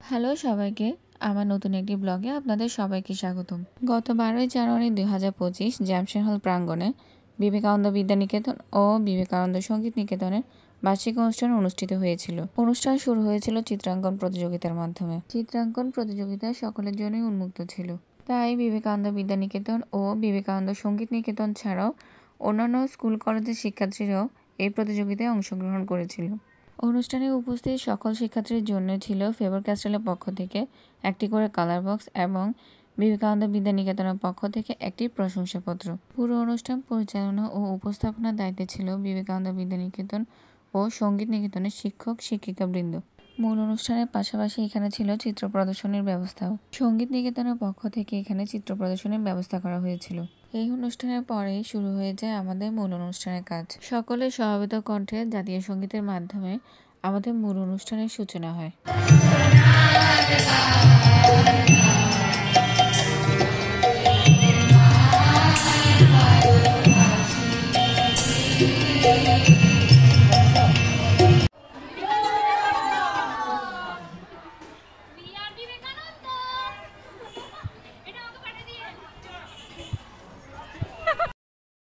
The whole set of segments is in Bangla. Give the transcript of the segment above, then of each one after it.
হ্যালো সবাইকে, আমার নতুন একটি ব্লগে আপনাদের সবাইকে স্বাগতম। গত 12ই জানুয়ারি 2025 জ্যামশন হল প্রাঙ্গণে বিবেকানন্দ বিদ্যানিকেতন ও বিবেকানন্দ সঙ্গীত নিকেতনের বার্ষিক অনুষ্ঠান অনুষ্ঠিত হয়েছিল। অনুষ্ঠান শুরু হয়েছিল চিত্রাঙ্কন প্রতিযোগিতার মাধ্যমে। চিত্রাঙ্কন প্রতিযোগিতা সকলের জন্যই উন্মুক্ত ছিল, তাই বিবেকানন্দ বিদ্যানিকেতন ও বিবেকানন্দ সঙ্গীত নিকেতন ছাড়াও অন্যান্য স্কুল কলেজের শিক্ষার্থীরাও এই প্রতিযোগিতায় অংশগ্রহণ করেছিল। অনুষ্ঠানে উপস্থিত সকল শিক্ষার্থীর জন্য ছিল ফেবার ক্যাস্টেলের পক্ষ থেকে একটি করে কালার বক্স এবং বিবেকানন্দ বিদ্যানিকেতনের পক্ষ থেকে একটি প্রশংসাপত্র। পুরো অনুষ্ঠান পরিচালনা ও উপস্থাপনার দায়িত্বে ছিল বিবেকানন্দ বিদ্যানিকেতন ও সঙ্গীত নিকেতনের শিক্ষক শিক্ষিকাবৃন্দ। মূল অনুষ্ঠানের পাশাপাশি এখানে ছিল চিত্র প্রদর্শনীর ব্যবস্থাও। সঙ্গীত নিকেতনের পক্ষ থেকে এখানে চিত্র প্রদর্শনীর ব্যবস্থা করা হয়েছিল। এই অনুষ্ঠানের পরেই শুরু হয়ে যায় আমাদের মূল অনুষ্ঠানের কাজ। সকলের সমবেত কণ্ঠে জাতীয় সঙ্গীতের মাধ্যমে আমাদের মূল অনুষ্ঠানের সূচনা হয়।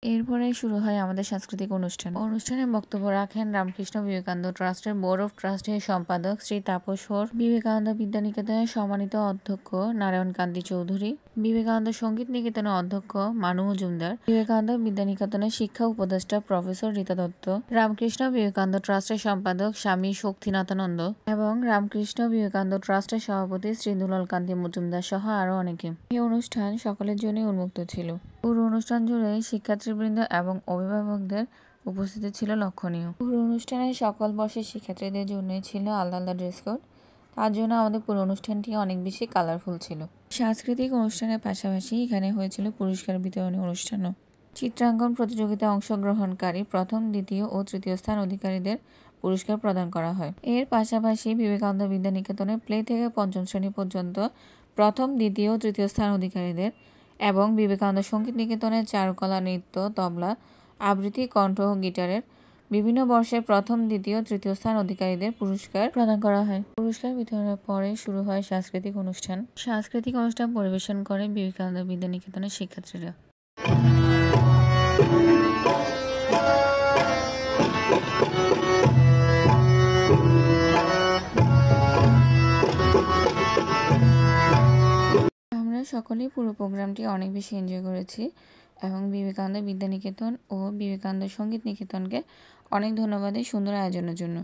এরপরে শুরু হয় আমাদের সাংস্কৃতিক অনুষ্ঠানে বক্তব্য রাখেন রামকৃষ্ণ বিবেকানন্দ ট্রাস্টের বোর্ড অফ ট্রাস্টের সম্পাদক শ্রী তাপস হোর, বিবেকানন্দ বিদ্যানিকেতনের সম্মানিত অধ্যক্ষ নারায়ণ কান্তি চৌধুরী, বিবেকানন্দ সঙ্গীত নিকেতনের অধ্যক্ষ মানু মজুমদার, বিবেকানন্দ বিদ্যানিকেতনের শিক্ষা উপদেষ্টা প্রফেসর রীতা দত্ত, রামকৃষ্ণ বিবেকানন্দ ট্রাস্টের সম্পাদক স্বামী শক্তিনাথানন্দ এবং রামকৃষ্ণ বিবেকানন্দ ট্রাস্টের সভাপতি শ্রী দুলাল কান্তি মজুমদার সহ আরও অনেকে। এই অনুষ্ঠান সকলের জন্য উন্মুক্ত ছিল। পুরো অনুষ্ঠান জুড়ে শিক্ষার্থীবৃন্দ এবং অভিভাবকদের উপস্থিতি ছিল লক্ষণীয়। পুরো অনুষ্ঠানে সকল বর্ষের শিক্ষার্থীদের জন্যই ছিল আলাদা আলাদা ড্রেস কোড। তার জন্য আমাদের পুরো অনুষ্ঠানটি অনেক বেশি কালারফুল ছিল। সাংস্কৃতিক অনুষ্ঠানের পাশাপাশি এখানে হয়েছিল পুরস্কার বিতরণী অনুষ্ঠানও। চিত্রাঙ্কন প্রতিযোগিতায় অংশগ্রহণকারী প্রথম, দ্বিতীয় ও তৃতীয় স্থান অধিকারীদের পুরস্কার প্রদান করা হয়। এর পাশাপাশি বিবেকানন্দ বিদ্যানিকেতনের প্লে থেকে পঞ্চম শ্রেণী পর্যন্ত প্রথম, দ্বিতীয় ও তৃতীয় স্থান অধিকারীদের এবং বিবেকানন্দ সঙ্গীত নিকেতনের চারুকলা, নৃত্য, তবলা, আবৃত্তি, কণ্ঠ ও গিটারের বিভিন্ন বর্ষে প্রথম, দ্বিতীয়, তৃতীয় স্থান অধিকারীদের পুরস্কার প্রদান করা হয়। পুরস্কার বিতরণের পরে শুরু হয় সাংস্কৃতিক অনুষ্ঠান পরিবেশন করে বিবেকানন্দ বিদ্যানিকেতনের শিক্ষার্থীরা। আমরা সকলেই পুরো প্রোগ্রামটি অনেক বেশি এনজয় করেছি এবং বিবেকানন্দ বিদ্যানিকেতন ও বিবেকানন্দ সঙ্গীত নিকেতনকে অনেক ধন্যবাদ এই সুন্দর আয়োজনের জন্য।